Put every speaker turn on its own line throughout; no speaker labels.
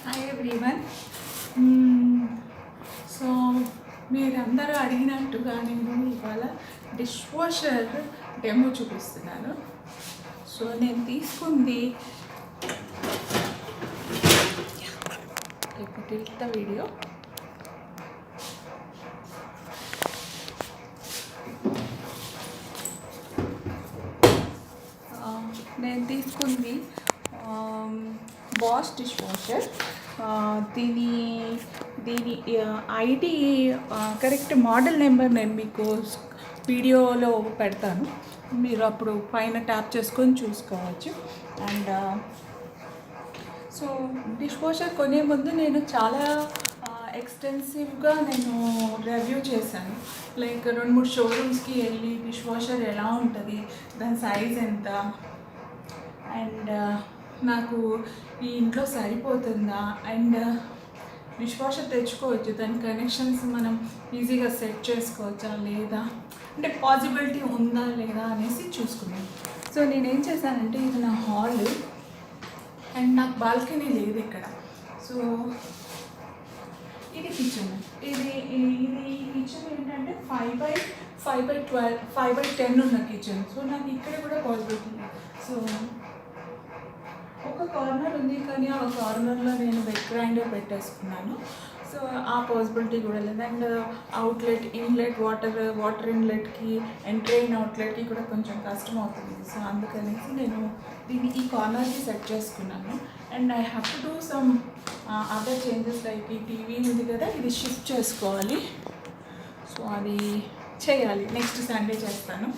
Hi everyone. So మీరందరూ అడిగినట్టుగా నేను ఇవాళ డిష్ వాషర్ డెమో చూపిస్తున్నాను. సో నేను తీసుకుంది టిల్ట్ వీడియో. నేను తీసుకుంది బాష్ డిష్ వాషర్. దీని ఐడి కరెక్ట్ మోడల్ నెంబర్ నేను మీకు వీడియోలో పెడతాను, మీరు అప్పుడు పైన ట్యాప్ చేసుకొని చూసుకోవచ్చు. అండ్ సో డిష్ వాషర్ కొనే ముందు నేను చాలా ఎక్స్టెన్సివ్గా నేను రివ్యూ చేశాను. లైక్ 2-3 షోరూమ్స్కి వెళ్ళి డిష్ వాషర్ ఎలా ఉంటుంది, దాని సైజ్ ఎంత, అండ్ నాకు ఈ ఇంట్లో సరిపోతుందా, అండ్ డిష్ వాషర్ తెచ్చుకోవచ్చు, దాని కనెక్షన్స్ మనం ఈజీగా సెట్ చేసుకోవచ్చా లేదా, అంటే పాసిబిలిటీ ఉందా లేదా అనేసి చూసుకున్నాను. సో నేనేం చేశానంటే, ఇది నా హాల్ అండ్ నాకు బాల్కనీ లేదు ఇక్కడ. సో ఇది కిచెన్. ఇది కిచెన్ ఏంటంటే 5x12 5x10 ఉన్న కిచెన్. సో నాకు ఇక్కడ కూడా పాసిబిలిటీ లేదు. సో ఒక కార్నర్ ఉంది, కానీ ఆ కార్నర్లో నేను వెట్ గ్రైండర్ పెట్టేసుకున్నాను. సో ఆ పాసిబిలిటీ కూడా లేదు. అండ్ అవుట్లెట్, ఇన్లెట్, వాటర్ ఇన్లెట్కి, ఎంట్రీ అయిన అవుట్లెట్కి కూడా కొంచెం కష్టం అవుతుంది. సో అందుకనేసి నేను దీన్ని ఈ కార్నర్కి సెట్ చేసుకున్నాను. And I have to do some other changes. Like ఈ టీవీ ఉంది కదా, ఇది షిఫ్ట్ చేసుకోవాలి. సో అది చేయాలి, నెక్స్ట్ సండే చేస్తాను.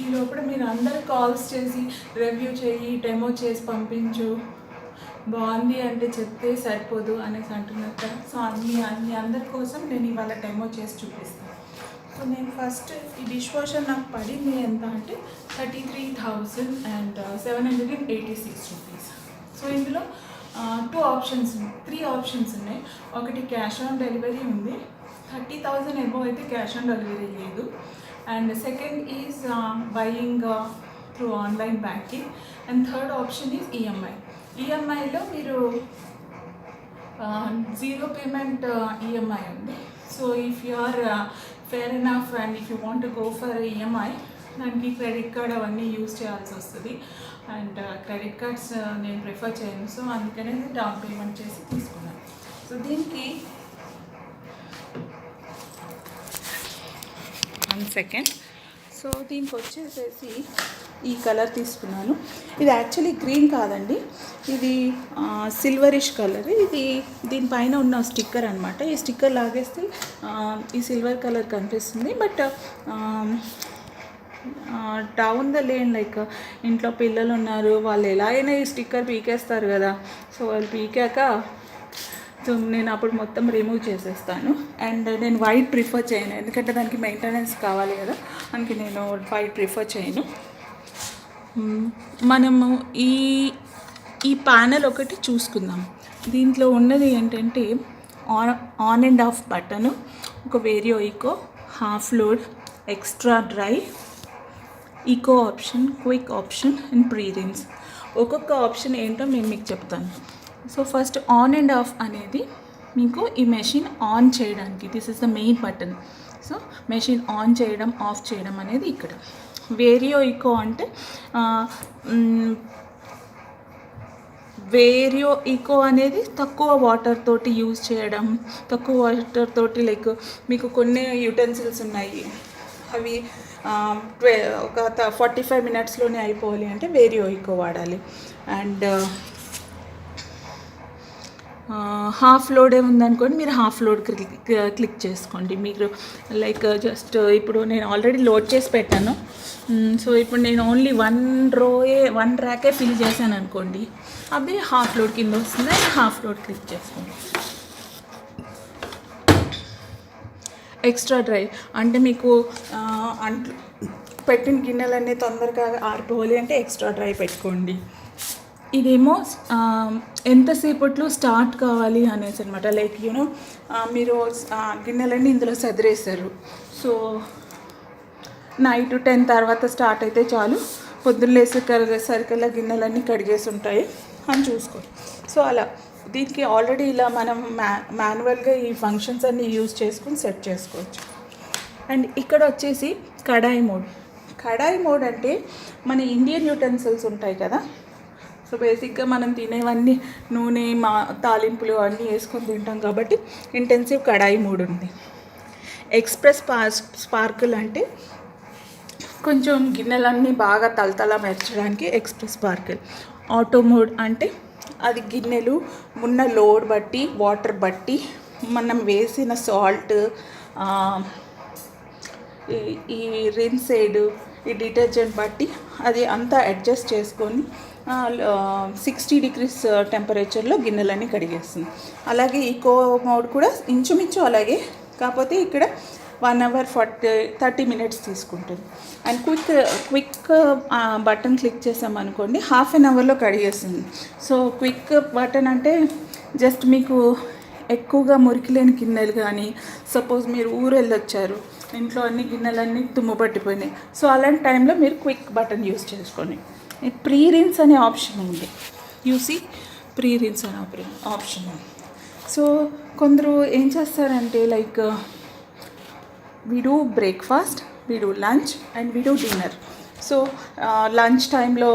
ఈ లోపల మీరు అందరూ కాల్స్ చేసి రివ్యూ చేయి, డెమో చేసి పంపించు, బాగుంది అంటే చెప్తే సరిపోదు అనేసి అంటున్నారు కదా. సో అన్ని అందరి కోసం నేను ఇవాళ డెమో చేసి చూపిస్తాను. సో నేను ఫస్ట్ ఈ డిష్ వాషర్ నాకు పడింది ఎంత అంటే 33,786 రూపీస్. సో ఇందులో 3 ఆప్షన్స్ ఉన్నాయి. ఒకటి క్యాష్ ఆన్ డెలివరీ ఉంది, 30,000 అబోవ్ అయితే క్యాష్ ఆన్ డెలివరీ లేదు. And second is buying through online banking. And third option is ఈఎంఐలో మీరు 0 పేమెంట్ ఈఎంఐ ఉంది. So if you are fair enough and if you want go for EMI, దానికి credit card అవన్నీ use చేయాల్సి వస్తుంది. And credit cards నేను prefer చేయను. So అందుకనే డౌన్ పేమెంట్ చేసి తీసుకున్నాను. సో దీనికి 1 సెకండ్. సో దీనికి వచ్చేసేసి ఈ కలర్ తీసుకున్నాను. ఇది యాక్చువల్లీ గ్రీన్ కాదండి, ఇది సిల్వరిష్ కలర్. ఇది దీనిపైన ఉన్న స్టిక్కర్ అనమాట. ఈ స్టిక్కర్ లాగేస్తే ఈ సిల్వర్ కలర్ కనిపిస్తుంది. But down the lane, like ఇంట్లో పిల్లలు ఉన్నారు, వాళ్ళు ఎలాగైనా ఈ స్టిక్కర్ పీకేస్తారు కదా. సో వాళ్ళు పీకాక సో నేను అప్పుడు మొత్తం రిమూవ్ చేసేస్తాను. అండ్ నేను వైట్ ప్రిఫర్ చేయను, ఎందుకంటే దానికి మెయింటెనెన్స్ కావాలి కదా, అందుకే నేను వైట్ ప్రిఫర్ చేయను. మనము ఈ ప్యానెల్ ఒకటి చూసుకుందాం. దీంట్లో ఉన్నది ఏంటంటే ఆన్ అండ్ ఆఫ్ బటను, ఒక vario eco, half load, extra dry, eco option, quick option and pre rinse. ఒక్కొక్క ఆప్షన్ ఏంటో నేను మీకు చెప్తాను. So first on and off అనేది మీకు ఈ మెషిన్ ఆన్ చేయడానికి, this is the main button. So machine on చేయడం, ఆఫ్ చేయడం అనేది ఇక్కడ. వేరియో ఈకో అంటే వేరియో ఈకో అనేది తక్కువ వాటర్ తోటి యూజ్ చేయడం, తక్కువ వాటర్ తోటి, లైక్ మీకు కొన్ని యూటెన్సిల్స్ ఉన్నాయి, అవి ఒక 45 మినిట్స్లోనే అయిపోవాలి అంటే వేరియో ఈకో వాడాలి. అండ్ హాఫ్ లోడే ఉందనుకోండి, మీరు హాఫ్ లోడ్ క్లిక్ చేసుకోండి. మీరు లైక్ జస్ట్ ఇప్పుడు నేను ఆల్రెడీ లోడ్ చేసి పెట్టాను. సో ఇప్పుడు నేను ఓన్లీ 1 ర్యాకే ఫిల్ చేశాను అనుకోండి, అది హాఫ్ లోడ్ కింద వస్తుంది. హాఫ్ లోడ్ క్లిక్ చేసుకోండి. ఎక్స్ట్రా డ్రై అంటే మీకు అంట్లు పెట్టిన గిన్నెలన్నీ తొందరగా ఆరిపోవాలి అంటే ఎక్స్ట్రా డ్రై పెట్టుకోండి. ఇదేమో ఎంతసేపట్లో స్టార్ట్ కావాలి అనేసి అనమాట. లైక్ యూనో మీరు గిన్నెలన్నీ ఇందులో సదిరేస్తారు. సో నైట్ 10 తర్వాత స్టార్ట్ అయితే చాలు, పొద్దున్న లేసే సరికల్లా గిన్నెలన్నీ కడిగేసి ఉంటాయి. అని చూసుకోండి. సో అలా దీనికి ఆల్రెడీ ఇలా మనం మాన్యువల్గా ఈ ఫంక్షన్స్ అన్నీ యూజ్ చేసుకుని సెట్ చేసుకోవచ్చు. అండ్ ఇక్కడ వచ్చేసి కడాయి మోడ్ అంటే మన ఇండియన్ యూటెన్సిల్స్ ఉంటాయి కదా, సో బేసిక్గా మనం తినేవన్నీ నూనె తాలింపులు అన్నీ వేసుకొని తింటాం కాబట్టి ఇంటెన్సివ్ కడాయి మోడ్ ఉంది. ఎక్స్ప్రెస్ స్పార్కిల్ అంటే కొంచెం గిన్నెలన్నీ బాగా తలతల మెరచడానికి ఎక్స్ప్రెస్ స్పార్కిల్. ఆటో మోడ్ అంటే అది గిన్నెలు ఉన్న లోడ్ బట్టి వాటర్ బట్టి మనం వేసిన సాల్ట్, ఈ రిన్సైడ్, ఈ డిటర్జెంట్ బట్టి అది అంతా అడ్జస్ట్ చేసుకొని 60 degrees టెంపరేచర్లో గిన్నెలన్నీ కడిగేస్తుంది. అలాగే ఈకో మోడ్ కూడా ఇంచుమించు అలాగే, కాకపోతే ఇక్కడ 1 hour 30 minutes తీసుకుంటుంది. అండ్ క్విక్ బటన్ క్లిక్ చేసామనుకోండి హాఫ్ అన్ అవర్లో కడిగేస్తుంది. సో క్విక్ బటన్ అంటే జస్ట్ మీకు ఎక్కువగా మురికి లేని గిన్నెలు కానీ, సపోజ్ మీరు ఊరు వెళ్ళొచ్చారు, ఇంట్లో అన్ని గిన్నెలన్నీ తుమ్ము పట్టిపోయినాయి, సో అలాంటి టైంలో మీరు క్విక్ బటన్ యూస్ చేసుకోండి. ప్రీ రిన్స్ అనే ఆప్షన్ ఉంది, యూసీ ప్రీ రిన్స్ అనే ఆప్షన్ ఉంది. సో కొందరు ఏం చేస్తారంటే like we do breakfast, we do lunch and we do dinner. So lunch టైంలో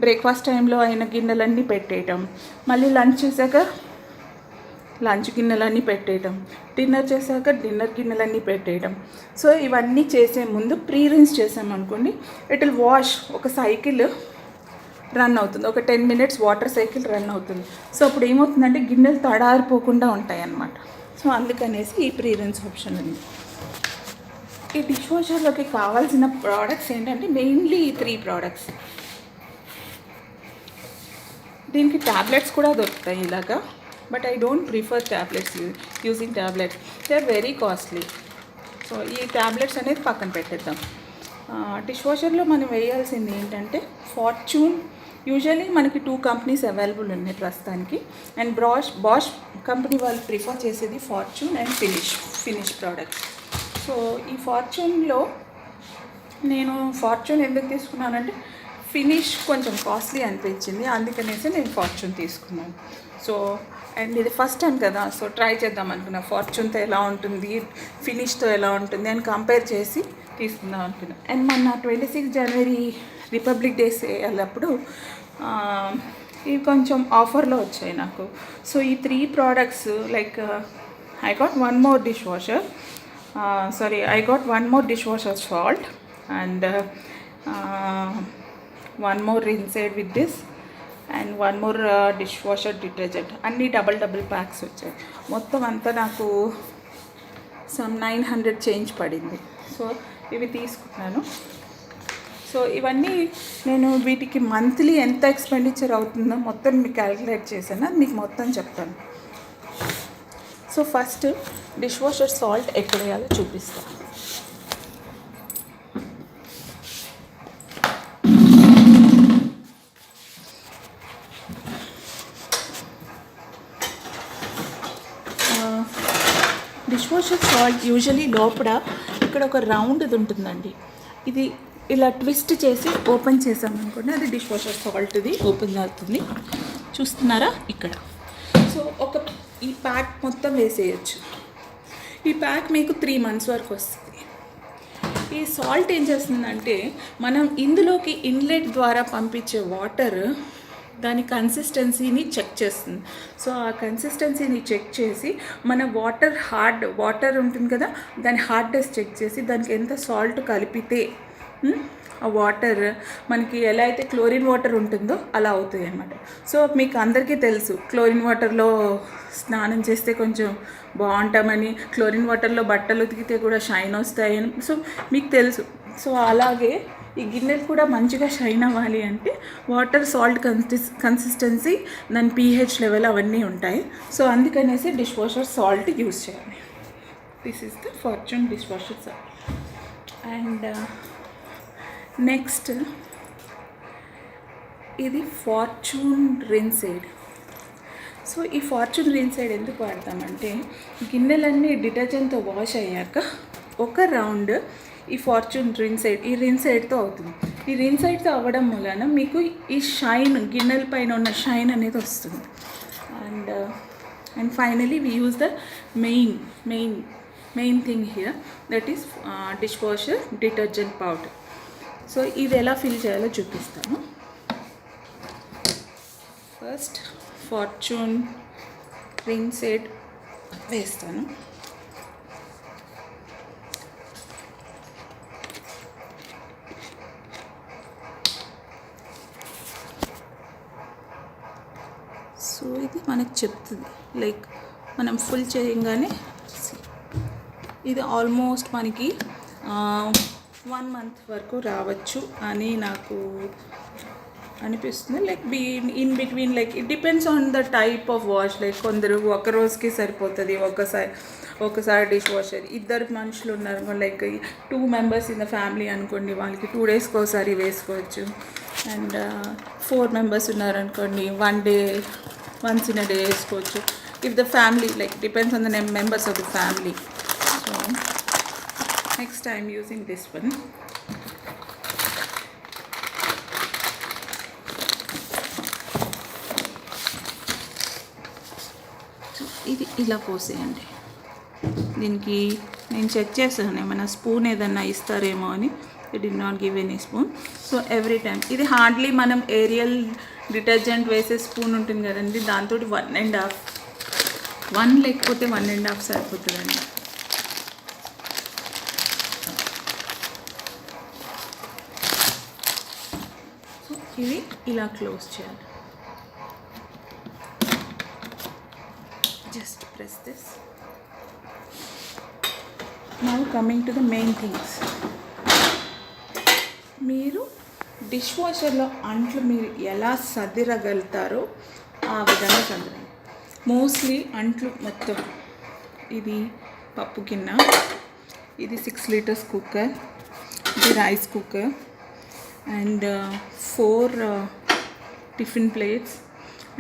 బ్రేక్ఫాస్ట్ టైంలో అయిన గిన్నెలన్నీ పెట్టేయటం, మళ్ళీ లంచ్ చేశాక లంచ్ గిన్నెలన్నీ పెట్టేయటం, డిన్నర్ చేశాక డిన్నర్ గిన్నెలన్నీ పెట్టేయటం. సో ఇవన్నీ చేసే ముందు ప్రీ రిన్స్ చేసామనుకోండి, ఇట్ విల్ వాష్, ఒక సైకిల్ రన్ అవుతుంది, ఒక 10 minutes వాటర్ సైకిల్ రన్ అవుతుంది. సో అప్పుడు ఏమవుతుందంటే గిన్నెలు తడారిపోకుండా ఉంటాయి అన్నమాట. సో అందుకనేసి ఈ ప్రీ రిన్స్ ఆప్షన్ ఉంది. ఈ డిష్ వాషర్లోకి కావాల్సిన ప్రోడక్ట్స్ ఏంటంటే మెయిన్లీ ఈ 3 products. దీనికి ట్యాబ్లెట్స్ కూడా దొరుకుతాయి ఇలాగా, but I don't prefer tablets, using tablets, they are very costly. So ఈ ట్యాబ్లెట్స్ అనేది పక్కన పెట్టేద్దాం. డిష్ వాషర్లో మనం వేయాల్సింది ఏంటంటే ఫార్చ్యూన్. యూజువల్లీ మనకి 2 companies అవైలబుల్ ఉన్నాయి ప్రస్తుతానికి. అండ్ బాష్ కంపెనీ వాళ్ళు ప్రిఫర్ చేసేది fortune and finish products. So ఈ ఫార్చ్యూన్లో నేను ఫార్చ్యూన్ ఎందుకు తీసుకున్నానంటే ఫినిష్ కొంచెం కాస్ట్లీ అనిపించింది, అందుకనేసి నేను ఫార్చ్యూన్ తీసుకున్నాను. సో అండ్ ఇది ఫస్ట్ టైం కదా, సో ట్రై చేద్దాం అనుకున్నా ఫార్చ్యూన్తో ఎలా ఉంటుంది, ఫినిష్తో ఎలా ఉంటుంది అని కంపేర్ చేసి తీసుకుందాం అనుకున్నా. అండ్ మొన్న 26 January రిపబ్లిక్ డే వెళ్ళినప్పుడు ఇవి కొంచెం ఆఫర్లో వచ్చాయి నాకు. సో ఈ 3 products like I got one more dishwasher salt and one more rinse aid with this and one more dishwasher detergent. అన్నీ డబల్ ప్యాక్స్ వచ్చాయి. మొత్తం అంతా నాకు సమ్ 900 చేంజ్ పడింది. సో ఇవి తీసుకున్నాను. సో ఇవన్నీ నేను వీటికి మంత్లీ ఎంత ఎక్స్పెండిచర్ అవుతుందో మొత్తం మీకు క్యాలిక్యులేట్ చేశాను, మీకు మొత్తం చెప్తాను. So first dish washer salt ఎక్కడ వేయాలో చూపిస్తాను. డిష్ వాషర్ సాల్ట్ యూజువలీ లోపల ఇక్కడ ఒక రౌండ్ది ఉంటుందండి, ఇది ఇలా ట్విస్ట్ చేసి ఓపెన్ చేసామనుకోండి అది డిష్ వాషర్ సాల్ట్ది ఓపెన్ అవుతుంది. చూస్తున్నారా ఇక్కడ. సో ఈ ప్యాక్ మొత్తం వేసేయచ్చు. ఈ ప్యాక్ మీకు 3 months వరకు వస్తుంది. ఈ సాల్ట్ ఏం చేస్తుందంటే మనం ఇందులోకి ఇన్లెట్ ద్వారా పంపించే వాటర్ దాని కన్సిస్టెన్సీని చెక్ చేస్తుంది. సో ఆ కన్సిస్టెన్సీని చెక్ చేసి మన వాటర్ ఉంటుంది కదా, దాని హార్డ్నెస్ చెక్ చేసి దానికి ఎంత సాల్ట్ కలిపితే ఆ వాటర్ మనకి ఎలా అయితే క్లోరిన్ వాటర్ ఉంటుందో అలా అవుతుంది అన్నమాట. సో మీకు అందరికీ తెలుసు క్లోరిన్ వాటర్లో స్నానం చేస్తే కొంచెం బాగుంటామని, క్లోరిన్ వాటర్లో బట్టలు ఉతికితే కూడా షైన్ వస్తాయని, సో మీకు తెలుసు. సో అలాగే ఈ గిన్నెలు కూడా మంచిగా షైన్ అవ్వాలి అంటే వాటర్ సాల్ట్ కన్సిస్టెన్సీ, దాని pH లెవెల్ అవన్నీ ఉంటాయి. సో అందుకనేసి డిష్ వాషర్ సాల్ట్ యూస్ చేయాలి. This is the fortune dish washer salt. And next ఇది ఫార్చ్యూన్ రిన్సైడ్. సో ఈ ఫార్చ్యూన్ రిన్సైడ్ ఎందుకు వాడతామంటే గిన్నెలన్నీ డిటర్జెంట్తో వాష్ అయ్యాక ఒక రౌండ్ ఈ ఫార్చ్యూన్ రిన్సైడ్తో అవుతుంది. ఈ రిన్సైడ్స్ అవ్వడం వలన మీకు ఈ షైన్, గిన్నెల పైన ఉన్న షైన్ అనేది వస్తుంది. And finally we use the main thing here, that is dish washer detergent powder. So ఇది ఎలా ఫిల్ చేయాలో చూపిస్తాను. ఫస్ట్ ఫార్చ్యూన్ రిన్సైడ్ వేస్తాను. సో ఇది మనకు చెప్తుంది, లైక్ మనం ఫుల్ చేయగానే ఇది ఆల్మోస్ట్ మనకి 1 month వరకు రావచ్చు అని నాకు అనిపిస్తుంది. Like in between, like it depends on the type of wash. Like కొందరు ఒక రోజుకి సరిపోతుంది, ఒకసారి డిష్ వాషర్. 2 మనుషులు ఉన్నారు, like 2 members in the family అనుకోండి, వాళ్ళకి 2 daysకి ఒకసారి వేసుకోవచ్చు. అండ్ 4 members ఉన్నారనుకోండి, once in a day వేసుకోవచ్చు. If the family, like depends on the members of the family. So next time using this one. ఇది ఇలా పోసేయండి. దీనికి నేను చెక్ చేశాను ఏమైనా స్పూన్ ఏదన్నా ఇస్తారేమో అని. Did not give any spoon. So every time ఇది హార్డ్లీ మనం ఏరియల్ డిటర్జెంట్ వేసే స్పూన్ ఉంటుంది కదండి, దాంతో 1 లేకపోతే 1.5 సరిపోతుందండి. సో ఇది ఇలా క్లోజ్ చేయాలి. Just press this. Now coming to the main things. మీరు డిష్ వాషర్లో అంట్లు మీరు ఎలా సదిరగలుగుతారో ఆ విధంగా సదరండి. మోస్ట్లీ అంట్లు మొత్తం, ఇది పప్పు గిన్నె, ఇది 6 liters కుక్కర్, ఇది rice cooker, and 4 tiffin plates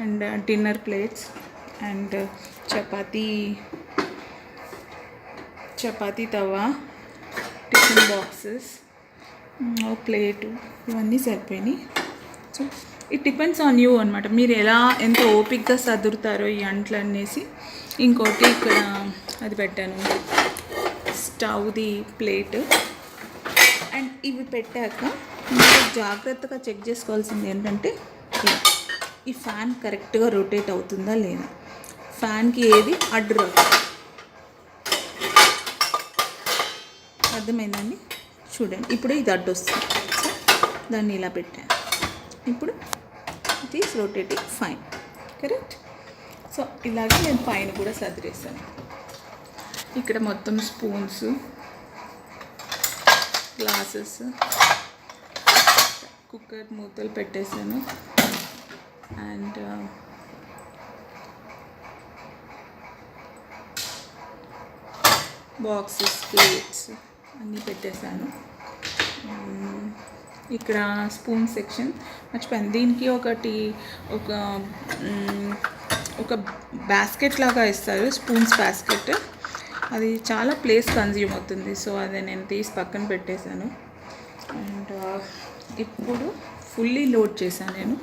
and dinner plates, and chapati తవా, టిఫిన్ బాక్సెస్, ఒక ప్లేటు, ఇవన్నీ సరిపోయినాయి. So it depends on you అనమాట, మీరు ఎంత ఓపిక్గా సదురుతారో ఈ అంట్లు అనేసి. ఇంకోటి ఇక్కడ అది పెట్టాను, స్టవ్ది ప్లేట్. అండ్ ఇవి పెట్టాక మీరు జాగ్రత్తగా చెక్ చేసుకోవాల్సింది ఏంటంటే, ఈ ఫ్యాన్ కరెక్ట్గా రొటేట్ అవుతుందా లేదా, ఫ్యాన్కి ఏది అడ్డు రాదు. అర్థమైందండి? చూడండి, ఇప్పుడు ఇది అడ్డు వస్తుంది. సో దాన్ని ఇలా పెట్టాను. ఇప్పుడు it is rotating fine, correct. So ఇలాగే నేను పైన కూడా సదిరేసాను. ఇక్కడ మొత్తం స్పూన్స్, గ్లాసెస్, కుక్కర్ మూతలు పెట్టేసాను. అండ్ బాక్సెస్, ప్లేట్స్ అన్నీ పెట్టేశాను. ఇక్కడ స్పూన్ సెక్షన్ మర్చిపోయాను. దీనికి ఒక బాస్కెట్ లాగా ఇస్తారు, స్పూన్స్ బాస్కెట్. అది చాలా ప్లేస్ కన్జ్యూమ్ అవుతుంది. సో అది నేను తీసి పక్కన పెట్టేశాను. అండ్ ఇప్పుడు ఫుల్లీ లోడ్ చేశాను నేను.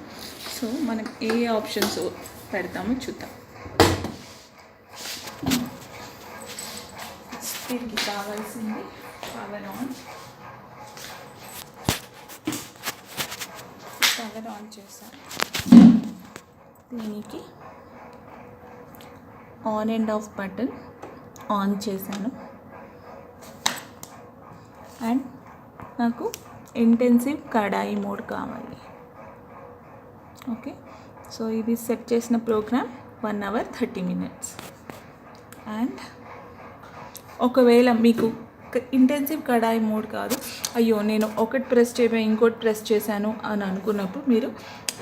సో మనం ఏ ఆప్షన్స్ పెడతామో చూద్దాం. దీనికి కావాల్సింది పవర్ ఆన్ చేశాను. దీనికి on and of button on చేశాను. అండ్ నాకు ఇంటెన్సివ్ కడాయి మోడ్ కావాలి. ఓకే, సో ఇది సెట్ చేసిన ప్రోగ్రామ్ 1 hour 30 minutes. అండ్ ఒకవేళ మీకు ఇంటెన్సివ్ కడాయి మోడ్ కాదు, అయ్యో నేను ఒకటి ప్రెస్ చేయబోయి ఇంకోటి ప్రెస్ చేశాను అని అనుకున్నప్పుడు, మీరు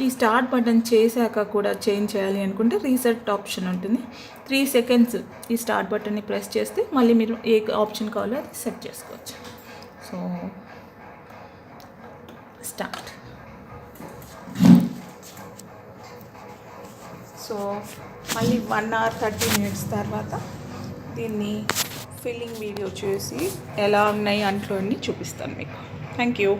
ఈ స్టార్ట్ బటన్ చేశాక కూడా చేంజ్ చేయాలి అనుకుంటే రీసెట్ ఆప్షన్ ఉంటుంది. 3 seconds ఈ స్టార్ట్ బటన్ని ప్రెస్ చేస్తే మళ్ళీ మీరు ఏ ఆప్షన్ కావాలో అది సెట్ చేసుకోవచ్చు. So start. సో మళ్ళీ 1 hour 30 minutes తర్వాత దీన్ని ఫిల్లింగ్ వీడియో చూసి ఎలా ఉన్నాయి అంట్లో అన్నీ చూపిస్తాను మీకు. Thank you.